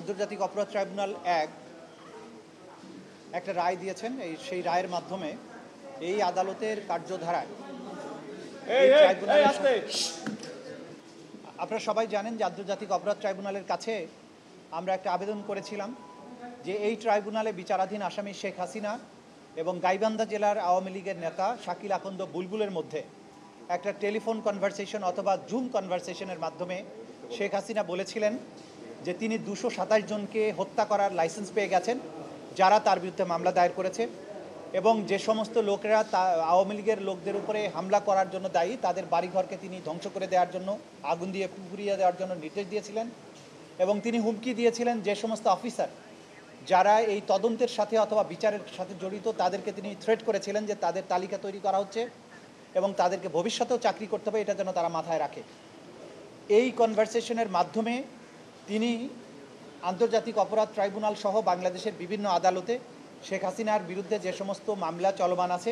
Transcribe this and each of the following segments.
আন্তর্জাতিক অপরাধ ট্রাইব্যুনাল একটা রায় দিয়েছেন। সেই রায়ের মাধ্যমে এই আদালতের কার্যধারায় আপনারা সবাই জানেন যে আন্তর্জাতিক অপরাধ ট্রাইব্যুনালের কাছে আমরা একটা আবেদন করেছিলাম যে এই ট্রাইব্যুনালে বিচারাধীন আসামি শেখ হাসিনা এবং গাইবান্ধা জেলার আওয়ামী লীগের নেতা শাকিল আকন্দ বুলবুলের মধ্যে একটা টেলিফোন কনভারসেশন অথবা জুম কনভারসেশনের মাধ্যমে শেখ হাসিনা বলেছিলেন যে তিনি 227 জনকে হত্যা করার লাইসেন্স পেয়ে গেছেন যারা তার বিরুদ্ধে মামলা দায়ের করেছে, এবং যে সমস্ত লোকেরা আওয়ামী লীগের লোকদের উপরে হামলা করার জন্য দায়ী তাদের বাড়িঘরকে তিনি ধ্বংস করে দেওয়ার জন্য, আগুন দিয়ে পুড়িয়ে দেওয়ার জন্য নির্দেশ দিয়েছিলেন। এবং তিনি হুমকি দিয়েছিলেন যে সমস্ত অফিসার যারা এই তদন্তের সাথে অথবা বিচারের সাথে জড়িত তাদেরকে তিনি থ্রেট করেছিলেন যে তাদের তালিকা তৈরি করা হচ্ছে এবং তাদেরকে ভবিষ্যতেও চাকরি করতে হবে, এটা যেন তারা মাথায় রাখে। এই কনভারসেশনের মাধ্যমে তিনি আন্তর্জাতিক অপরাধ ট্রাইব্যুনাল সহ বাংলাদেশের বিভিন্ন আদালতে শেখ হাসিনার বিরুদ্ধে যে সমস্ত মামলা চলমান আছে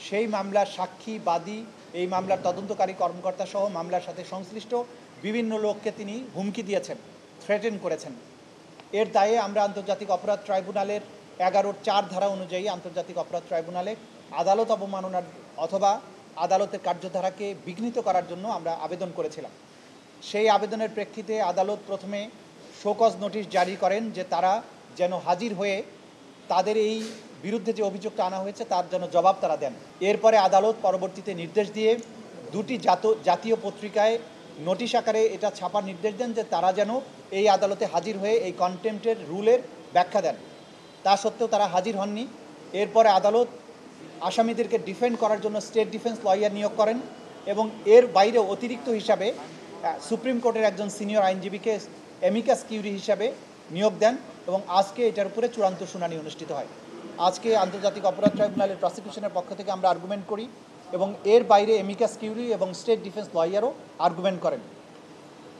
সেই মামলার সাক্ষী, বাদী, এই মামলার তদন্তকারী কর্মকর্তা সহ মামলার সাথে সংশ্লিষ্ট বিভিন্ন লোককে তিনি হুমকি দিয়েছেন, থ্রেটেন করেছেন। এর দায়ে আমরা আন্তর্জাতিক অপরাধ ট্রাইব্যুনালের 11(4) ধারা অনুযায়ী আন্তর্জাতিক অপরাধ ট্রাইব্যুনালে আদালত অবমাননার অথবা আদালতের কার্যধারাকে বিঘ্নিত করার জন্য আমরা আবেদন করেছিলাম। সেই আবেদনের প্রেক্ষিতে আদালত প্রথমে শোকজ নোটিশ জারি করেন যে তারা যেন হাজির হয়ে তাদের এই বিরুদ্ধে যে অভিযোগটা আনা হয়েছে তার যেন জবাব তারা দেন। এরপরে আদালত পরবর্তীতে নির্দেশ দিয়ে 2টি জাতীয় পত্রিকায় নোটিশ আকারে এটা ছাপার নির্দেশ দেন যে তারা যেন এই আদালতে হাজির হয়ে এই কন্টেম্পটের রুলের ব্যাখ্যা দেন। তা সত্ত্বেও তারা হাজির হননি। এরপরে আদালত আসামিদেরকে ডিফেন্ড করার জন্য স্টেট ডিফেন্স লয়ার নিয়োগ করেন এবং এর বাইরে অতিরিক্ত হিসাবে সুপ্রিম কোর্টের একজন সিনিয়র আইনজীবীকে অ্যামিকাস কিউরি হিসাবে নিয়োগ দেন এবং আজকে এটার উপরে চূড়ান্ত শুনানি অনুষ্ঠিত হয়। আজকে আন্তর্জাতিক অপরাধ ট্রাইব্যুনালের প্রসিকিউশনের পক্ষ থেকে আমরা আর্গুমেন্ট করি এবং এর বাইরে অ্যামিকাস কিউরি এবং স্টেট ডিফেন্স লয়ারও আর্গুমেন্ট করেন।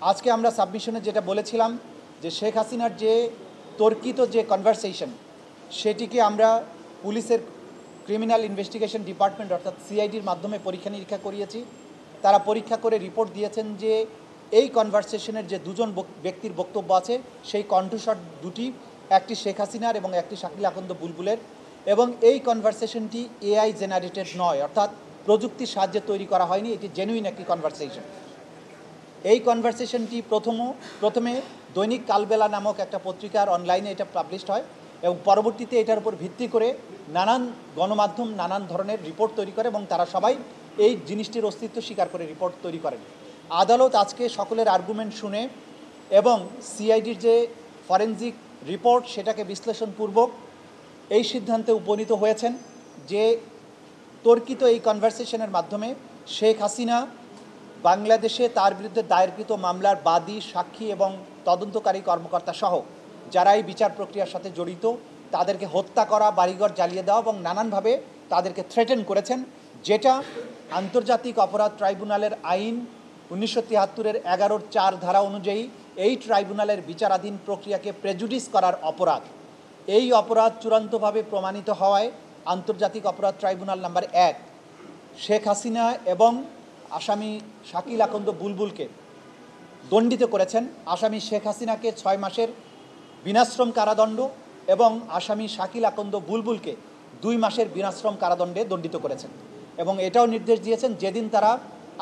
আজকে আমরা সাবমিশনে যেটা বলেছিলাম যে শেখ হাসিনার যে তর্কিত যে কনভারসেশন সেটিকে আমরা পুলিশের ক্রিমিনাল ইনভেস্টিগেশন ডিপার্টমেন্ট অর্থাৎ সিআইডির মাধ্যমে পরীক্ষা নিরীক্ষা করিয়েছি। তারা পরীক্ষা করে রিপোর্ট দিয়েছেন যে এই কনভারসেশনের যে দুজন ব্যক্তির বক্তব্য আছে সেই কণ্ঠস্বর দুটি, একটি শেখ হাসিনার এবং একটি শাকিল আকন্দ বুলবুলের, এবং এই কনভারসেশনটি এআই জেনারেটেড নয়, অর্থাৎ প্রযুক্তির সাহায্যে তৈরি করা হয়নি, এটি জেনুইন একটি কনভারসেশন। এই কনভারসেশনটি প্রথমে দৈনিক কালবেলা নামক একটা পত্রিকার অনলাইনে এটা পাবলিশড হয় এবং পরবর্তীতে এটার উপর ভিত্তি করে নানান গণমাধ্যম নানান ধরনের রিপোর্ট তৈরি করে এবং তারা সবাই এই জিনিসটির অস্তিত্ব স্বীকার করে রিপোর্ট তৈরি করেন। আদালত আজকে সকলের আর্গুমেন্ট শুনে এবং সিআইডির যে ফরেনজিক রিপোর্ট সেটাকে বিশ্লেষণপূর্বক এই সিদ্ধান্তে উপনীত হয়েছেন যে তর্কিত এই কনভারসেশনের মাধ্যমে শেখ হাসিনা বাংলাদেশে তার বিরুদ্ধে দায়েরকৃত মামলার বাদী, সাক্ষী এবং তদন্তকারী কর্মকর্তা সহ যারা এই বিচার প্রক্রিয়ার সাথে জড়িত তাদেরকে হত্যা করা, বাড়িঘর জ্বালিয়ে দেওয়া এবং নানানভাবে তাদেরকে থ্রেটেন করেছেন, যেটা আন্তর্জাতিক অপরাধ ট্রাইব্যুনালের আইন 1973-এর 11(4) ধারা অনুযায়ী এই ট্রাইব্যুনালের বিচারাধীন প্রক্রিয়াকে প্রেজুডিস করার অপরাধ। এই অপরাধ চূড়ান্তভাবে প্রমাণিত হওয়ায় আন্তর্জাতিক অপরাধ ট্রাইব্যুনাল নাম্বার 1 শেখ হাসিনা এবং আসামি শাকিল আকন্দ বুলবুলকে দণ্ডিত করেছেন। আসামি শেখ হাসিনাকে 6 মাসের বিনাশ্রম কারাদণ্ড এবং আসামি শাকিল আকন্দ বুলবুলকে 2 মাসের বিনাশ্রম কারাদণ্ডে দণ্ডিত করেছেন এবং এটাও নির্দেশ দিয়েছেন যেদিন তারা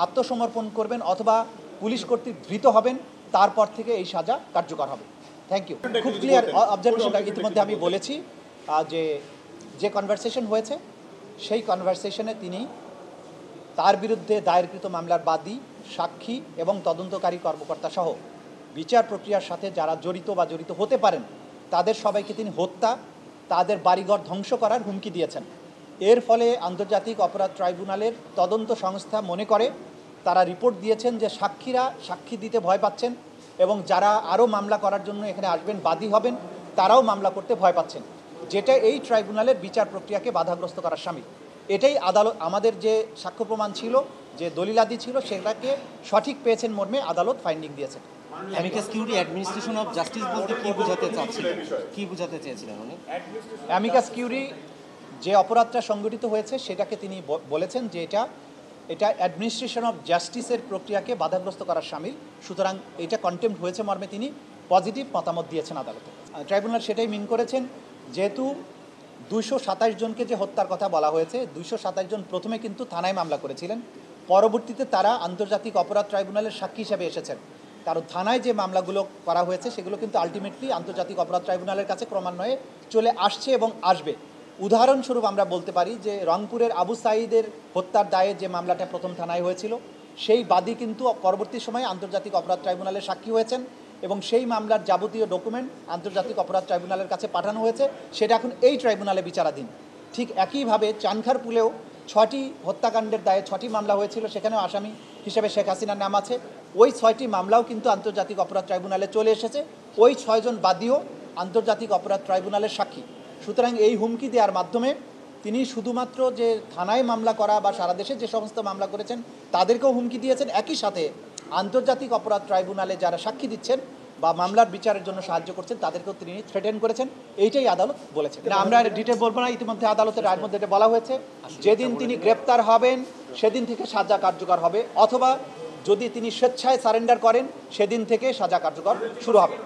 আত্মসমর্পণ করবেন অথবা পুলিশ কর্তৃক ধৃত হবেন তারপর থেকে এই সাজা কার্যকর হবে। Thank you. খুব ক্লিয়ার অবজারভেশনটা ইতিমধ্যে আমি বলেছি যে কনভারসেশন হয়েছে সেই কনভারসেশনে তিনি তার বিরুদ্ধে দায়েরকৃত মামলার বাদী, সাক্ষী এবং তদন্তকারী কর্মকর্তা সহ বিচার প্রক্রিয়ার সাথে যারা জড়িত বা জড়িত হতে পারেন তাদের সবাইকে তিনি হত্যা, তাদের বাড়িঘর ধ্বংস করার হুমকি দিয়েছেন। এর ফলে আন্তর্জাতিক অপরাধ ট্রাইব্যুনালের তদন্ত সংস্থা মনে করে, তারা রিপোর্ট দিয়েছেন যে সাক্ষীরা সাক্ষী দিতে ভয় পাচ্ছেন এবং যারা আরও মামলা করার জন্য এখানে আসবেন, বাদী হবেন, তারাও মামলা করতে ভয় পাচ্ছেন, যেটা এই ট্রাইব্যুনালের বিচার প্রক্রিয়াকে বাধাগ্রস্ত করার শামিল। এটাই আদালত আমাদের যে সাক্ষ্য প্রমাণ ছিল, যে দলিলাদি ছিল, সেটাকে সঠিক পেয়েছেন মর্মে আদালত ফাইন্ডিং দিয়েছেন। Amicus curiae administration of justice বলতে কি বোঝাতে চেয়েছিলেন উনি? অ্যামিকাস কিউরি যে অপরাধটা সংগঠিত হয়েছে সেটাকে তিনি বলেছেন যে এটা অ্যাডমিনিস্ট্রেশন অফ জাস্টিসের প্রক্রিয়াকে বাধাগ্রস্ত করার শামিল, সুতরাং এটা কন্টেম্প্ট হয়েছে মর্মে তিনি পজিটিভ মতামত দিয়েছেন আদালতে। ট্রাইব্যুনাল সেটাই মিন করেছেন, যেহেতু 227 জনকে যে হত্যার কথা বলা হয়েছে, 227 জন প্রথমে কিন্তু থানায় মামলা করেছিলেন, পরবর্তীতে তারা আন্তর্জাতিক অপরাধ ট্রাইব্যুনালের সাক্ষী হিসেবে এসেছেন। কারণ থানায় যে মামলাগুলো করা হয়েছে সেগুলো কিন্তু আলটিমেটলি আন্তর্জাতিক অপরাধ ট্রাইব্যুনালের কাছে ক্রমান্বয়ে চলে আসছে এবং আসবে। উদাহরণস্বরূপ আমরা বলতে পারি যে রংপুরের আবু সাঈদের হত্যার দায়ে যে মামলাটা প্রথম থানায় হয়েছিল, সেই বাদী কিন্তু পরবর্তী সময়ে আন্তর্জাতিক অপরাধ ট্রাইব্যুনালের সাক্ষী হয়েছেন এবং সেই মামলার যাবতীয় ডকুমেন্ট আন্তর্জাতিক অপরাধ ট্রাইব্যুনালের কাছে পাঠানো হয়েছে, সেটা এখন এই ট্রাইব্যুনালে বিচারাধীন। ঠিক একইভাবে চানখারপুলেও 6টি হত্যাকাণ্ডের দায়ে 6টি মামলা হয়েছিল, সেখানেও আসামি হিসেবে শেখ হাসিনার নাম আছে। ওই 6টি মামলাও কিন্তু আন্তর্জাতিক অপরাধ ট্রাইব্যুনালে চলে এসেছে, ওই 6 জন বাদীও আন্তর্জাতিক অপরাধ ট্রাইব্যুনালের সাক্ষী। সুতরাং এই হুমকি দেওয়ার মাধ্যমে তিনি শুধুমাত্র যে থানায় মামলা করা বা সারা দেশে যে সমস্ত মামলা করেছেন তাদেরকেও হুমকি দিয়েছেন, একই সাথে আন্তর্জাতিক অপরাধ ট্রাইব্যুনালে যারা সাক্ষী দিচ্ছেন বা মামলার বিচারের জন্য সাহায্য করছেন তাদেরকেও তিনি থ্রেটেন করেছেন। এইটাই আদালত বলেছেন। না, আমরা ডিটেল বলবো না, ইতিমধ্যে আদালতের রায়ের মধ্যে এটা বলা হয়েছে, যেদিন তিনি গ্রেপ্তার হবেন সেদিন থেকে সাজা কার্যকর হবে, অথবা যদি তিনি স্বেচ্ছায় সারেন্ডার করেন সেদিন থেকে সাজা কার্যকর শুরু হবে।